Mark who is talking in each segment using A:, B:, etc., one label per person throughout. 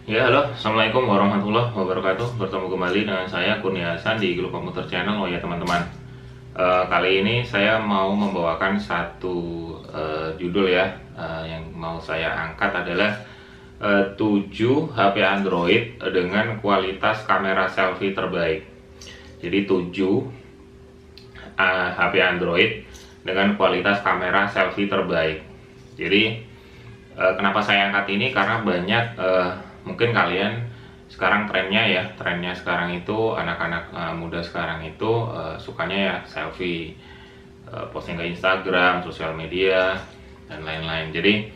A: Ya, halo, assalamualaikum warahmatullahi wabarakatuh. Bertemu kembali dengan saya Kurnia Hasan di Grup Komputer Channel. Oh ya teman-teman, kali ini saya mau membawakan satu judul ya. Yang mau saya angkat adalah 7 HP Android dengan kualitas kamera selfie terbaik. Jadi 7 HP Android dengan kualitas kamera selfie terbaik. Jadi kenapa saya angkat ini, karena banyak mungkin kalian sekarang trennya sekarang itu anak-anak muda sekarang itu sukanya ya selfie, posting ke Instagram, sosial media dan lain-lain. Jadi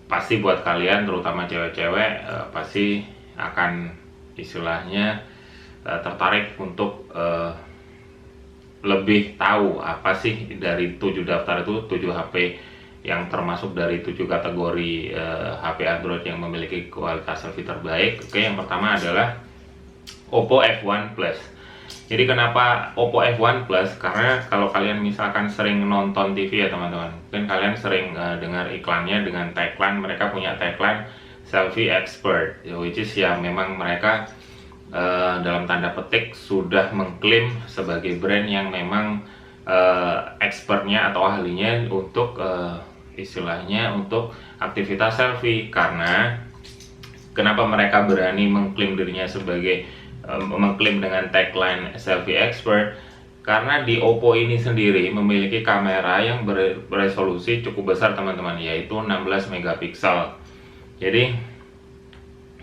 A: pasti buat kalian terutama cewek-cewek pasti akan istilahnya tertarik untuk lebih tahu apa sih dari 7 daftar itu, 7 HP yang termasuk dari 7 kategori HP Android yang memiliki kualitas selfie terbaik. Oke, yang pertama adalah Oppo F1 Plus. Jadi kenapa Oppo F1 Plus? Karena kalau kalian misalkan sering nonton TV ya teman-teman, mungkin kalian sering dengar iklannya dengan tagline, mereka punya tagline selfie expert, which is ya memang mereka dalam tanda petik sudah mengklaim sebagai brand yang memang expertnya atau ahlinya untuk istilahnya untuk aktivitas selfie. Karena kenapa mereka berani mengklaim dirinya sebagai mengklaim dengan tagline selfie expert? Karena di Oppo ini sendiri memiliki kamera yang beresolusi cukup besar teman-teman, yaitu 16 megapiksel. Jadi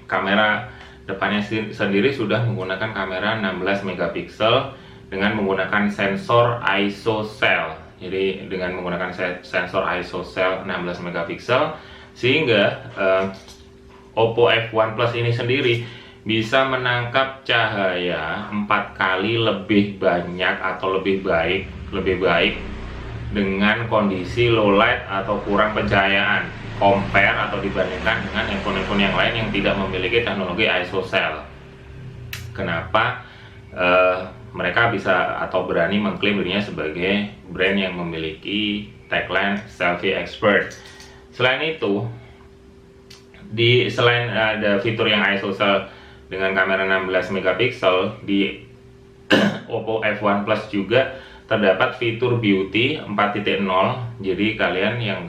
A: kamera depannya sendiri sudah menggunakan kamera 16 megapiksel dengan menggunakan sensor ISOCELL. Jadi dengan menggunakan sensor ISOCELL 16 megapiksel, sehingga Oppo F1 Plus ini sendiri bisa menangkap cahaya 4 kali lebih banyak atau lebih baik dengan kondisi low light atau kurang pencahayaan, compare atau dibandingkan dengan handphone-handphone yang lain yang tidak memiliki teknologi ISOCELL. Kenapa mereka bisa atau berani mengklaim dirinya sebagai brand yang memiliki tagline selfie expert? Selain itu, selain ada fitur yang ISOCELL dengan kamera 16 megapiksel, di Oppo F1 Plus juga terdapat fitur beauty 4.0. Jadi kalian yang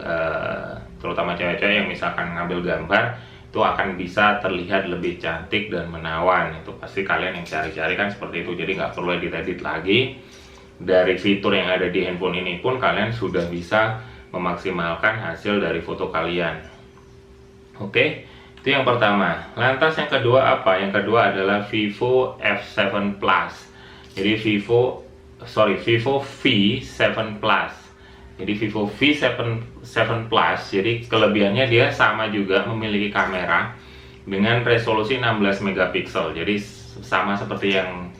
A: terutama cewek-cewek yang misalkan ngambil gambar itu akan bisa terlihat lebih cantik dan menawan. Itu pasti kalian yang cari-cari kan seperti itu. Jadi nggak perlu edit-edit lagi. Dari fitur yang ada di handphone ini pun kalian sudah bisa memaksimalkan hasil dari foto kalian. Oke, itu yang pertama. Lantas yang kedua apa? Yang kedua adalah Vivo F7 Plus. Jadi Vivo V7 Plus. Jadi Vivo V7 Plus, jadi kelebihannya dia sama juga memiliki kamera dengan resolusi 16 megapiksel. Jadi sama seperti yang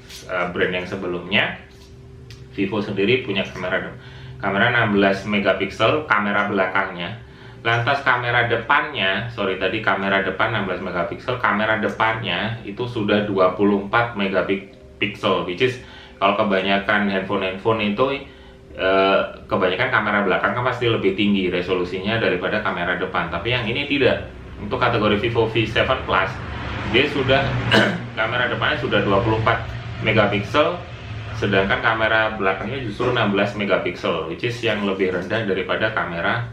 A: brand yang sebelumnya. Vivo sendiri punya kamera 16 megapiksel kamera belakangnya. Lantas kamera depannya, kamera depan 16 megapiksel, kamera depannya itu sudah 24 megapiksel, which is kalau kebanyakan handphone itu kebanyakan kamera belakang kan pasti lebih tinggi resolusinya daripada kamera depan, tapi yang ini tidak. Untuk kategori Vivo V7 Plus, dia sudah kamera depannya sudah 24 megapiksel, sedangkan kamera belakangnya justru 16 megapiksel, which is yang lebih rendah daripada kamera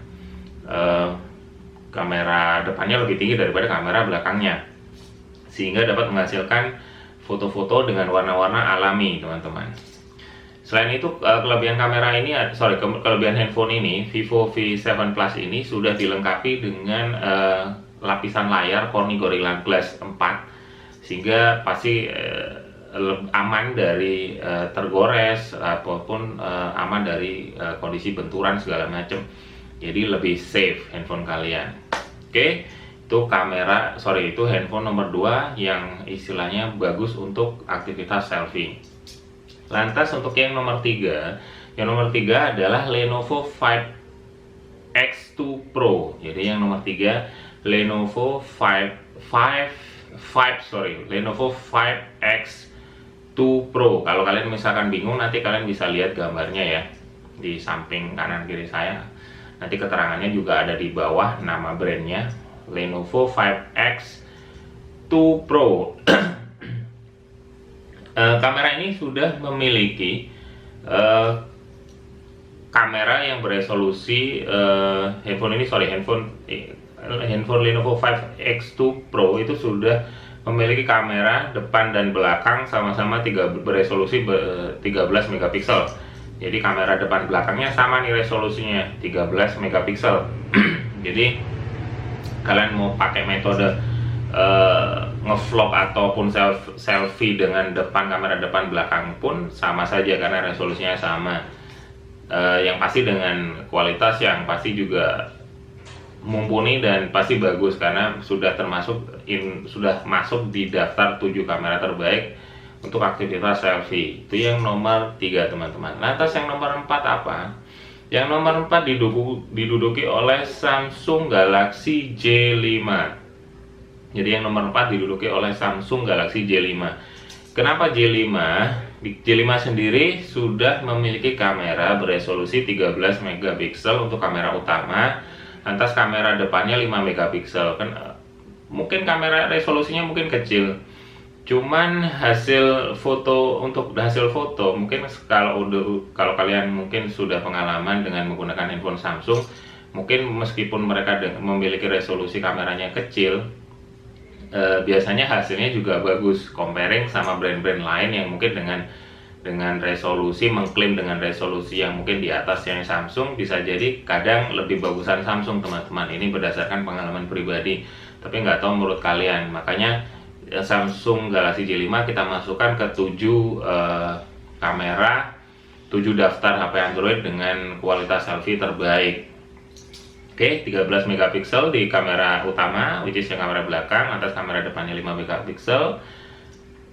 A: depannya lebih tinggi daripada kamera belakangnya, sehingga dapat menghasilkan foto-foto dengan warna-warna alami teman-teman. Selain itu kelebihan kelebihan handphone ini, Vivo V7 Plus ini sudah dilengkapi dengan lapisan layar Corning Gorilla Glass 4, sehingga pasti aman dari tergores ataupun aman dari kondisi benturan segala macam. Jadi lebih safe handphone kalian. Oke, itu handphone nomor 2 yang istilahnya bagus untuk aktivitas selfie. Lantas untuk yang nomor 3 adalah Lenovo 5X2 Pro. Jadi yang nomor 3 Lenovo 5X2 Pro. Kalau kalian misalkan bingung, nanti kalian bisa lihat gambarnya ya di samping kanan kiri saya. Nanti keterangannya juga ada di bawah nama brandnya, Lenovo 5X X2 Pro. Kamera ini sudah memiliki kamera yang beresolusi handphone Lenovo 5 X2 Pro itu sudah memiliki kamera depan dan belakang sama-sama beresolusi 13 megapiksel. Jadi kamera depan belakangnya sama nih resolusinya 13 megapiksel. Jadi kalian mau pakai metode ngevlog ataupun selfie dengan kamera depan belakang pun sama saja karena resolusinya sama. Yang pasti dengan kualitas yang pasti juga mumpuni dan pasti bagus karena sudah masuk di daftar 7 kamera terbaik untuk aktivitas selfie. Itu yang nomor 3 teman-teman. Lantas yang nomor 4 apa? Yang nomor 4 diduduki oleh Samsung Galaxy J5. Jadi yang nomor 4 diduduki oleh Samsung Galaxy J5. Kenapa J5? J5 sendiri sudah memiliki kamera beresolusi 13 megapiksel untuk kamera utama. Lantas kamera depannya 5 megapiksel. Mungkin kamera resolusinya mungkin kecil. Cuman hasil foto mungkin kalau kalian mungkin sudah pengalaman dengan menggunakan handphone Samsung, mungkin meskipun mereka memiliki resolusi kameranya kecil, biasanya hasilnya juga bagus comparing sama brand-brand lain yang mungkin dengan resolusi mengklaim dengan resolusi yang mungkin di atasnya Samsung, bisa jadi kadang lebih bagusan Samsung teman-teman. Ini berdasarkan pengalaman pribadi, tapi nggak tahu menurut kalian. Makanya Samsung Galaxy J5 kita masukkan ke 7 kamera, 7 daftar HP Android dengan kualitas selfie terbaik. Oke, 13 megapiksel di kamera utama, which is yang kamera belakang. Atas kamera depannya 5 megapiksel.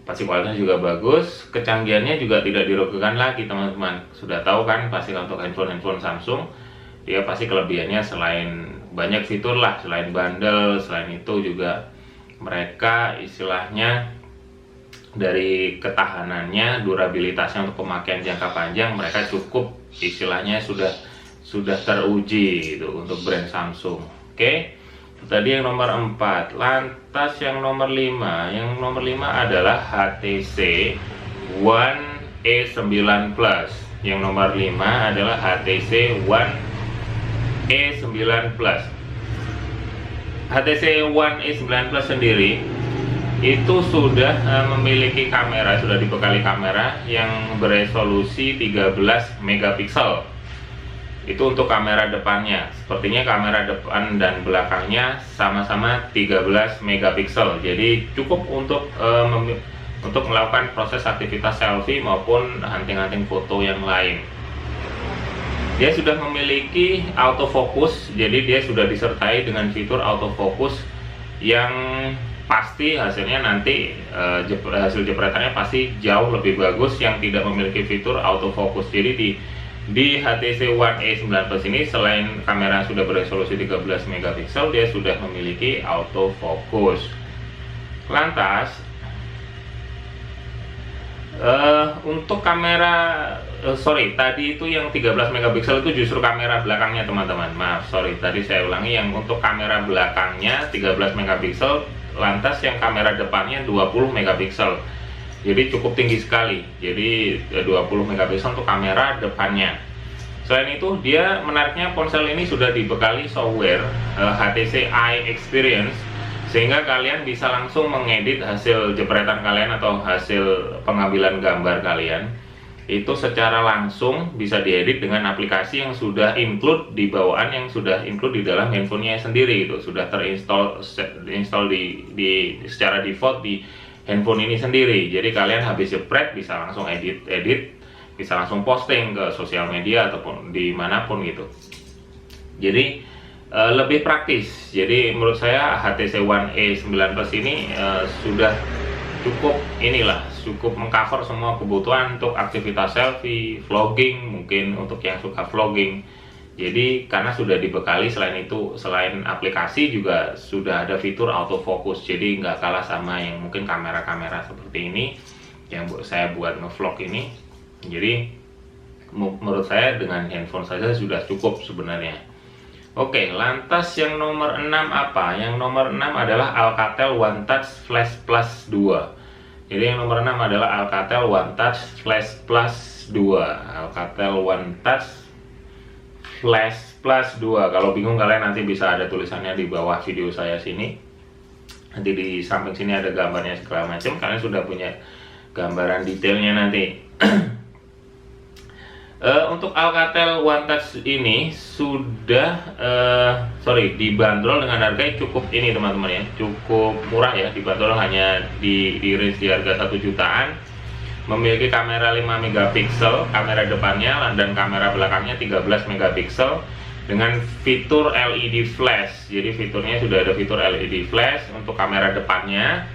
A: Pasti kualitasnya juga bagus, kecanggihannya juga tidak diragukan lagi teman-teman. Sudah tahu kan pasti untuk handphone Samsung, dia pasti kelebihannya selain banyak fitur lah, selain bandel, selain itu juga mereka istilahnya dari ketahanannya, durabilitasnya untuk pemakaian jangka panjang, mereka cukup istilahnya sudah teruji gitu untuk brand Samsung. Oke. Tadi yang nomor 4. Lantas yang nomor 5. Yang nomor 5 adalah HTC One E9 Plus. Yang nomor 5 adalah HTC One E9 Plus. HTC One E9 Plus sendiri itu sudah memiliki kamera, sudah dibekali kamera yang beresolusi 13 megapiksel. Itu untuk kamera depannya. Sepertinya kamera depan dan belakangnya sama-sama 13 megapiksel. Jadi cukup untuk melakukan proses aktivitas selfie maupun hunting-hunting foto yang lain. Dia sudah memiliki autofocus, jadi dia sudah disertai dengan fitur autofocus yang pasti hasilnya nanti hasil jepretannya pasti jauh lebih bagus yang tidak memiliki fitur autofocus. Jadi di HTC One E9 Plus ini selain kamera sudah beresolusi 13 megapiksel, dia sudah memiliki autofocus. Lantas untuk kamera tadi itu yang 13 megapiksel itu justru kamera belakangnya teman-teman. Maaf, tadi saya ulangi, yang untuk kamera belakangnya 13 megapiksel, lantas yang kamera depannya 20 megapiksel. Jadi cukup tinggi sekali. Jadi 20 megapiksel untuk kamera depannya. Selain itu, dia menariknya ponsel ini sudah dibekali software HTC Eye Experience, sehingga kalian bisa langsung mengedit hasil jepretan kalian atau hasil pengambilan gambar kalian. Itu secara langsung bisa diedit dengan aplikasi yang sudah include di bawaan, yang sudah include di dalam handphonenya sendiri. Itu sudah terinstall secara default di handphone ini sendiri. Jadi kalian habis jepret bisa langsung edit, bisa langsung posting ke sosial media ataupun dimanapun gitu. Jadi lebih praktis. Jadi menurut saya HTC One E9 Plus ini sudah cukup mengcover semua kebutuhan untuk aktivitas selfie, vlogging, mungkin untuk yang suka vlogging. Jadi karena sudah dibekali, selain aplikasi juga sudah ada fitur autofocus. Jadi nggak kalah sama yang mungkin kamera-kamera seperti ini yang saya buat ngevlog ini. Jadi menurut saya dengan handphone saja sudah cukup sebenarnya. Oke, lantas yang nomor 6 apa? Yang nomor 6 adalah Alcatel One Touch Flash Plus 2. Jadi yang nomor 6 adalah Alcatel One Touch Flash Plus 2. Alcatel One Touch Flash Plus 2. Kalau bingung kalian nanti bisa ada tulisannya di bawah video saya sini. Nanti di samping sini ada gambarnya segala macam. Kalian sudah punya gambaran detailnya nanti. Untuk Alcatel One Touch ini sudah dibanderol dengan harga cukup ini teman-teman ya, cukup murah ya, dibanderol hanya di range di harga 1 jutaan. Memiliki kamera 5 megapiksel, kamera depannya dan kamera belakangnya 13 megapiksel dengan fitur LED flash. Jadi fiturnya sudah ada fitur LED flash untuk kamera depannya.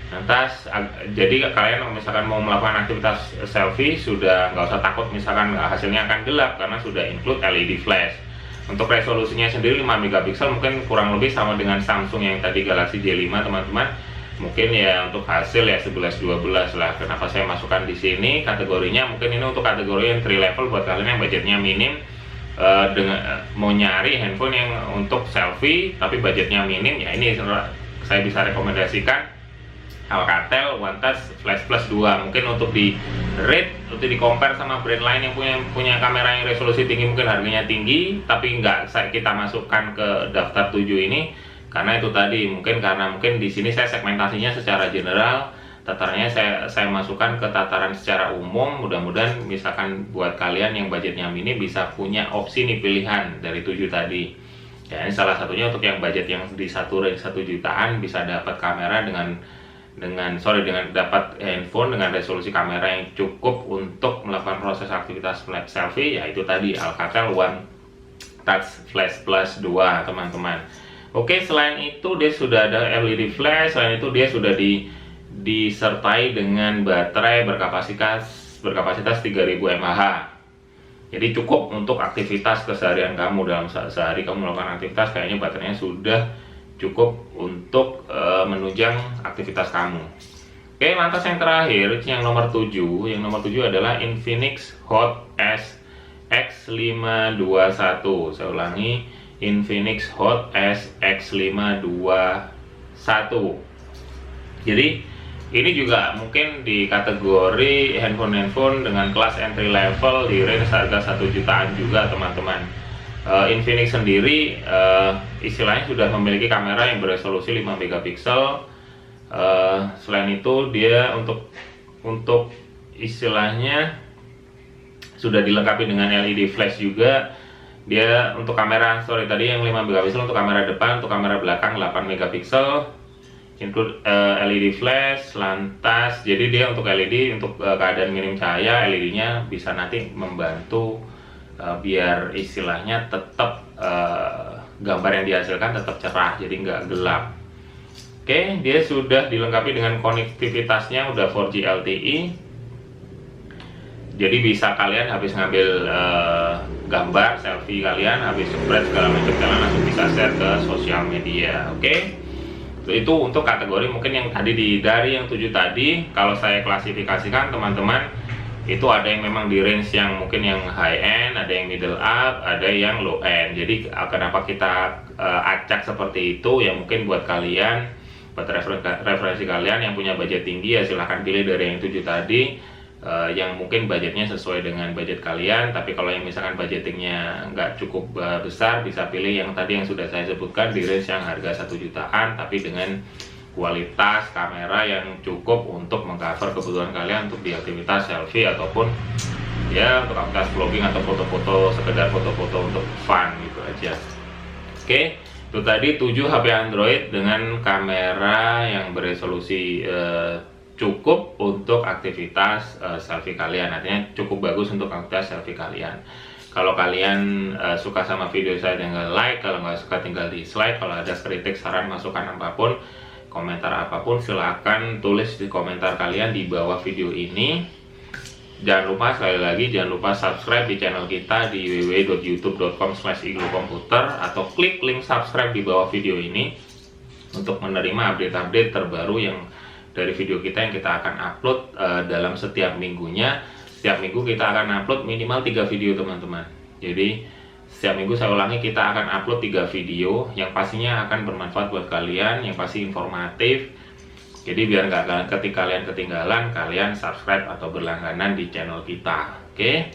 A: Lantas, jadi kalian misalkan mau melakukan aktivitas selfie sudah nggak usah takut misalkan hasilnya akan gelap karena sudah include LED flash. Untuk resolusinya sendiri 5 megapiksel, mungkin kurang lebih sama dengan Samsung yang tadi Galaxy J5 teman-teman. Mungkin ya untuk hasil ya 11-12 lah. Kenapa saya masukkan di sini kategorinya? Mungkin ini untuk kategori yang 3 level buat kalian yang budgetnya minim, dengan mau nyari handphone yang untuk selfie tapi budgetnya minim, ya ini saya bisa rekomendasikan Alcatel One Touch Flash Plus 2. Mungkin untuk di rate, untuk di compare sama brand lain yang punya kamera yang resolusi tinggi, mungkin harganya tinggi, tapi nggak kita masukkan ke daftar 7 ini karena itu tadi mungkin di sini saya segmentasinya secara general, tatarannya saya masukkan ke tataran secara umum. Mudah-mudahan misalkan buat kalian yang budgetnya minim bisa punya opsi nih pilihan dari 7 tadi. Ya, ini salah satunya untuk yang budget yang di 1 jutaan bisa dapat kamera dengan dapat handphone dengan resolusi kamera yang cukup untuk melakukan proses aktivitas selfie, yaitu tadi Alcatel One Touch Flash Plus 2 teman-teman. Oke, selain itu dia sudah ada LED flash, selain itu dia sudah disertai dengan baterai berkapasitas 3000 mAh. Jadi cukup untuk aktivitas keseharian kamu. Dalam sehari kamu melakukan aktivitas, kayaknya baterainya sudah cukup untuk menunjang aktivitas kamu. Oke, lantas yang terakhir, yang nomor 7. Yang nomor 7 adalah Infinix Hot S X521. Saya ulangi, Infinix Hot S X521. Jadi ini juga mungkin di kategori handphone dengan kelas entry level di range harga 1 jutaan juga teman-teman. Infinix sendiri istilahnya sudah memiliki kamera yang beresolusi 5 megapiksel. Selain itu dia untuk istilahnya sudah dilengkapi dengan LED flash juga. Dia untuk kamera, tadi yang 5 megapiksel untuk kamera depan, untuk kamera belakang 8 megapiksel, include LED flash. Lantas jadi dia untuk LED untuk keadaan minim cahaya, LED-nya bisa nanti membantu biar istilahnya tetap gambar yang dihasilkan tetap cerah, jadi nggak gelap. Oke, dia sudah dilengkapi dengan konektivitasnya udah 4G LTE. Jadi bisa kalian habis ngambil gambar selfie kalian, habis spread segala macam, kalian langsung bisa share ke sosial media. Oke, itu untuk kategori mungkin yang tadi dari yang 7 tadi. Kalau saya klasifikasikan teman-teman, itu ada yang memang di range yang mungkin yang high end, ada yang middle up, ada yang low end. Jadi kenapa kita acak seperti itu ya, mungkin buat kalian, buat referensi kalian yang punya budget tinggi ya silahkan pilih dari yang 7 tadi, yang mungkin budgetnya sesuai dengan budget kalian. Tapi kalau yang misalkan budgetingnya nggak cukup besar, bisa pilih yang tadi yang sudah saya sebutkan di range yang harga 1 jutaan tapi dengan kualitas kamera yang cukup untuk mengcover kebutuhan kalian untuk di aktivitas selfie ataupun ya untuk aktivitas vlogging atau foto-foto, sekedar foto-foto untuk fun gitu aja. Oke, itu tadi 7 HP Android dengan kamera yang beresolusi cukup untuk aktivitas selfie kalian. Artinya cukup bagus untuk aktivitas selfie kalian. Kalau kalian suka sama video saya tinggal like, kalau nggak suka tinggal dislike. Kalau ada kritik, saran, masukan apapun, komentar apapun, silahkan tulis di komentar kalian di bawah video ini. Jangan lupa, sekali lagi jangan lupa subscribe di channel kita di www.youtube.com/iglukomputer atau klik link subscribe di bawah video ini untuk menerima update-update terbaru yang dari video kita yang kita akan upload dalam setiap minggunya. Setiap minggu kita akan upload minimal 3 video teman-teman. Jadi Setiap minggu saya ulangi, kita akan upload 3 video yang pastinya akan bermanfaat buat kalian, yang pasti informatif. Jadi biar nggak ketika kalian ketinggalan, kalian subscribe atau berlangganan di channel kita. Oke,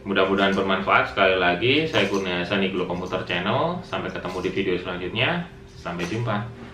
A: mudah-mudahan bermanfaat. Sekali lagi, saya Kurnia Hasan, Iglo Komputer Channel. Sampai ketemu di video selanjutnya. Sampai jumpa.